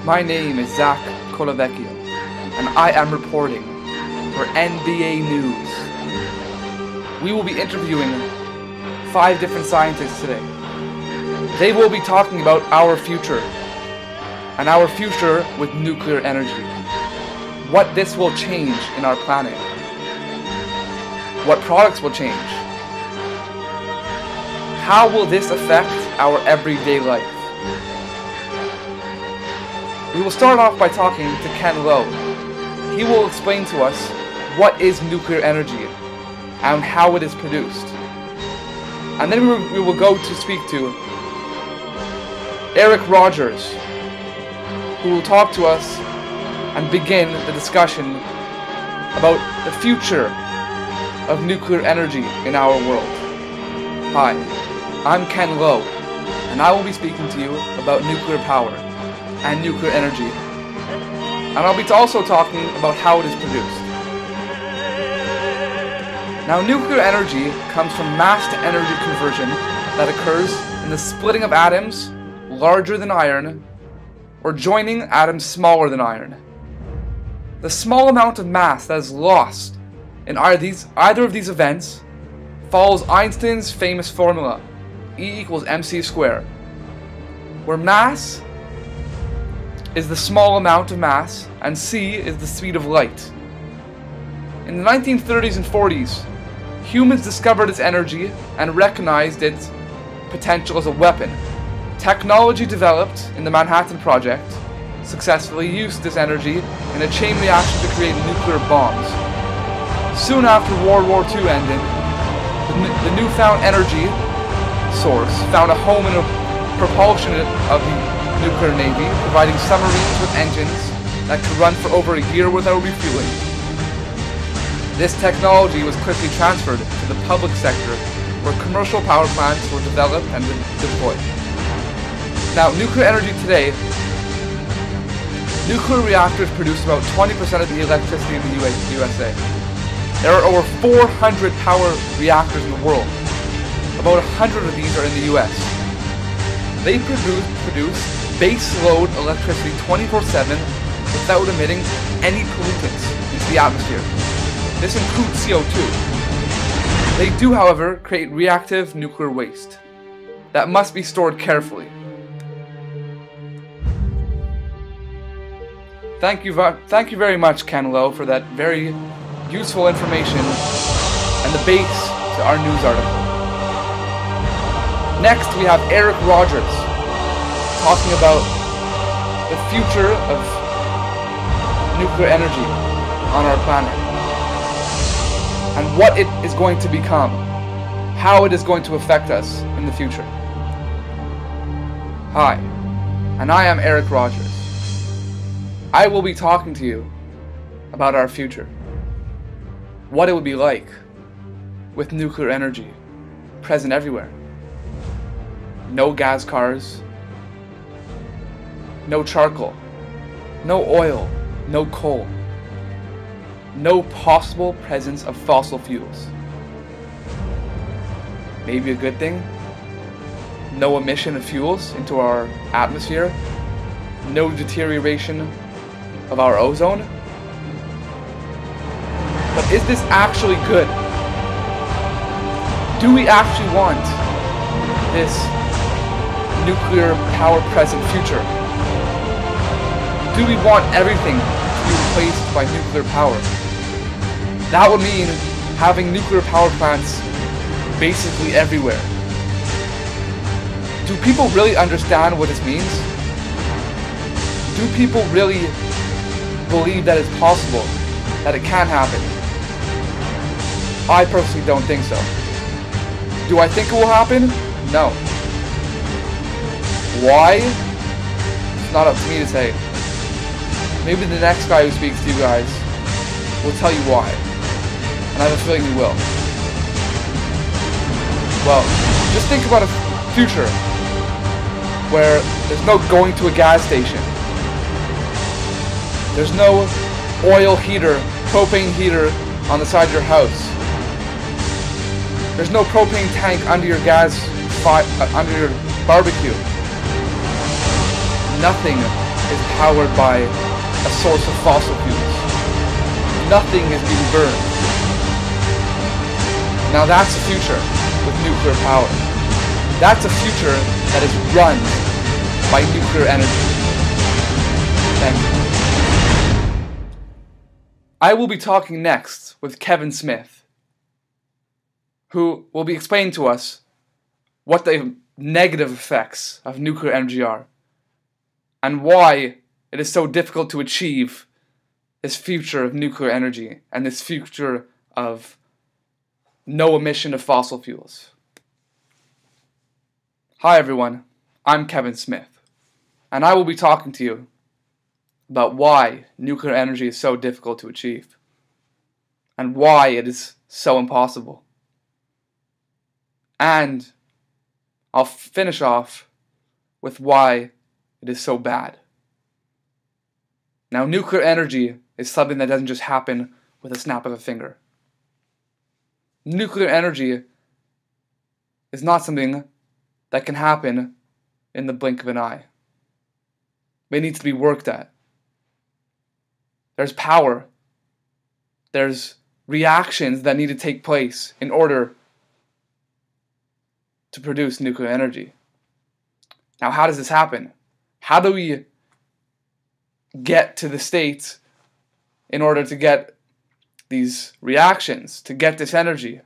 My name is Zach Colavecchio, and I am reporting for NBA News. We will be interviewing 5 different scientists today. They will be talking about our future, and our future with nuclear energy. What this will change in our planet. What products will change. How will this affect our everyday life? We will start off by talking to Ken Lowe. He will explain to us what is nuclear energy and how it is produced. And then we will go to speak to Eric Rogers, who will talk to us and begin the discussion about the future of nuclear energy in our world. Hi, I'm Ken Lowe, and I will be speaking to you about nuclear power and nuclear energy. And I'll be also talking about how it is produced. Now, nuclear energy comes from mass to energy conversion that occurs in the splitting of atoms larger than iron or joining atoms smaller than iron. The small amount of mass that is lost in either of these events follows Einstein's famous formula, E=mc², where mass is the small amount of mass and c is the speed of light. In the 1930s and 40s, humans discovered its energy and recognized its potential as a weapon. Technology developed in the Manhattan Project successfully used this energy in a chain reaction to create nuclear bombs. Soon after World War II ended, the newfound energy source found a home in a propulsion of the nuclear navy, providing submarines with engines that could run for over a year without refueling. This technology was quickly transferred to the public sector, where commercial power plants were developed and deployed. Now, nuclear energy today, nuclear reactors produce about 20% of the electricity in the USA. There are over 400 power reactors in the world. About 100 of these are in the US. They produce base-load electricity 24/7 without emitting any pollutants into the atmosphere. This includes CO2. They do, however, create reactive nuclear waste that must be stored carefully. Thank you very much, Ken Lowe, for that very useful information and the base to our news article. Next, we have Eric Rogers talking about the future of nuclear energy on our planet and what it is going to become, how it is going to affect us in the future. Hi, and I am Eric Rogers. I will be talking to you about our future, what it would be like with nuclear energy present everywhere. No gas cars, no charcoal, no oil, no coal, no possible presence of fossil fuels. Maybe a good thing? No emission of fuels into our atmosphere, no deterioration of our ozone. But is this actually good? Do we actually want this nuclear power present future? Do we want everything to be replaced by nuclear power? That would mean having nuclear power plants basically everywhere. Do people really understand what this means? Do people really believe that it's possible, that it can happen? I personally don't think so. Do I think it will happen? No. Why? It's not up to me to say. Maybe the next guy who speaks to you guys will tell you why. And I have a feeling he will. Well, just think about a future where there's no going to a gas station. There's no oil heater, propane heater on the side of your house. There's no propane tank under your under your barbecue. Nothing is powered by a source of fossil fuels. Nothing is being burned. Now that's the future with nuclear power. That's a future that is run by nuclear energy. Thank you. I will be talking next with Kevin Smith, who will be explaining to us what the negative effects of nuclear energy are, and why it is so difficult to achieve this future of nuclear energy and this future of no emission of fossil fuels. Hi everyone, I'm Kevin Smith, and I will be talking to you about why nuclear energy is so difficult to achieve, and why it is so impossible. And I'll finish off with why it is so bad. Now, nuclear energy is something that doesn't just happen with a snap of a finger. Nuclear energy is not something that can happen in the blink of an eye. It needs to be worked at. There's power. There's reactions that need to take place in order to produce nuclear energy. Now, how does this happen? How do we get to the state in order to get these reactions, to get this energy?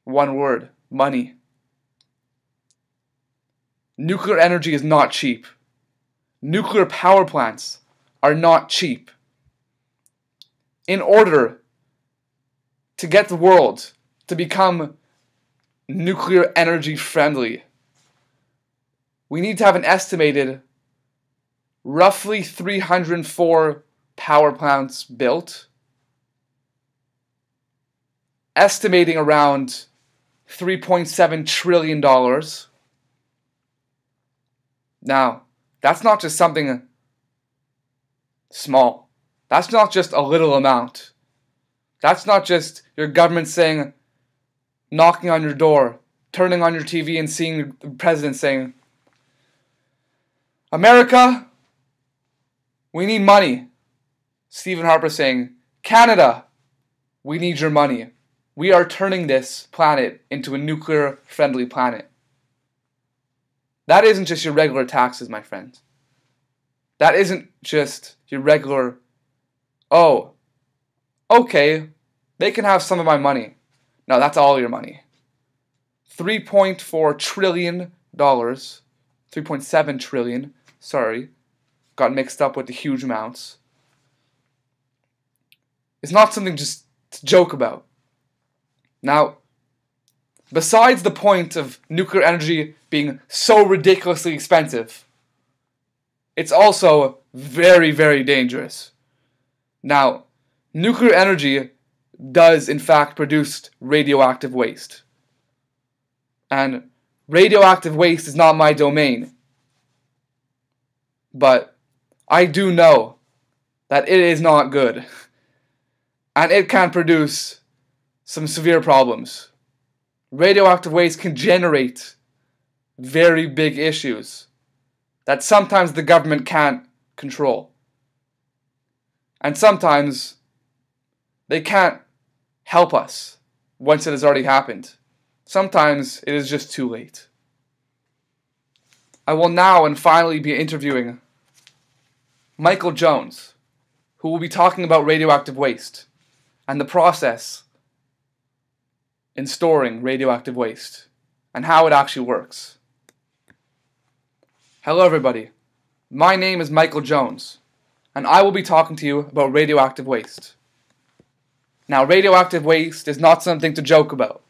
One word: money. Nuclear energy is not cheap. Nuclear power plants are not cheap. In order to get the world to become nuclear energy friendly, we need to have an estimated roughly 304 power plants built, estimating around $3.7 trillion. Now, that's not just something small. That's not just a little amount. That's not just your government saying, knocking on your door, turning on your TV and seeing the president saying, America, we need money. Stephen Harper saying, Canada, we need your money. We are turning this planet into a nuclear-friendly planet. That isn't just your regular taxes, my friends. That isn't just your regular, oh, okay, they can have some of my money. No, that's all your money. $3.4 trillion, 3.7 trillion, sorry, got mixed up with the huge amounts. It's not something just to joke about. Now, besides the point of nuclear energy being so ridiculously expensive, it's also very, very dangerous. Now, nuclear energy does in fact produce radioactive waste. And radioactive waste is not my domain. But I do know that it is not good. And it can produce some severe problems. Radioactive waste can generate very big issues that sometimes the government can't control. And sometimes they can't help us once it has already happened. Sometimes it is just too late. I will now and finally be interviewing Michael Jones, who will be talking about radioactive waste and the process in storing radioactive waste and how it actually works. Hello everybody, my name is Michael Jones, and I will be talking to you about radioactive waste. Now, radioactive waste is not something to joke about.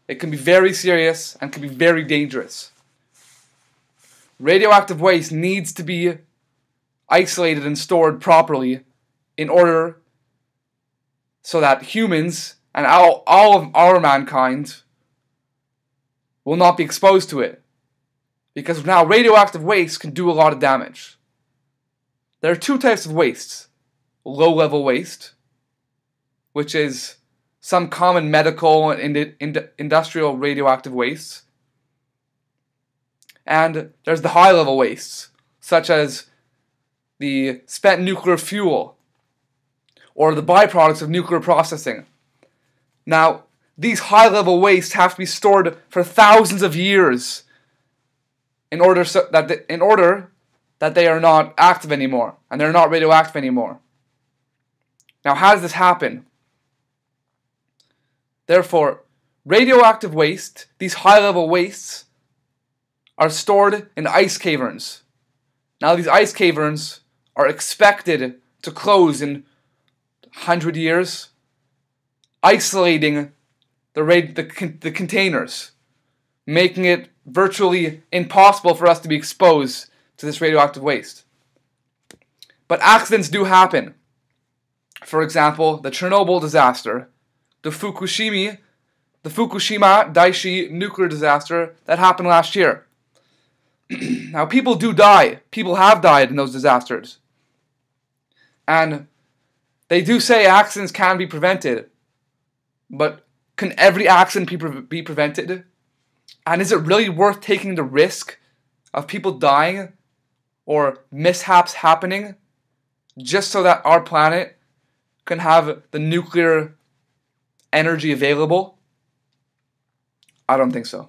It can be very serious and can be very dangerous. Radioactive waste needs to be isolated and stored properly in order so that humans and all of our mankind will not be exposed to it. Because now radioactive waste can do a lot of damage. There are two types of wastes. Low-level waste, which is some common medical and industrial radioactive wastes. And there's the high-level wastes, such as the spent nuclear fuel, or the byproducts of nuclear processing. Now, these high-level wastes have to be stored for thousands of years in order that they are not active anymore, and they're not radioactive anymore. Now, how does this happen? Therefore, radioactive waste, these high-level wastes, are stored in ice caverns. Now, these ice caverns are expected to close in 100 years, isolating the containers, making it virtually impossible for us to be exposed to this radioactive waste. But accidents do happen. For example, the Chernobyl disaster, the Fukushima Daiichi nuclear disaster that happened last year. Now, people do die. People have died in those disasters. And they do say accidents can be prevented. But can every accident be prevented? And is it really worth taking the risk of people dying or mishaps happening just so that our planet can have the nuclear energy available? I don't think so.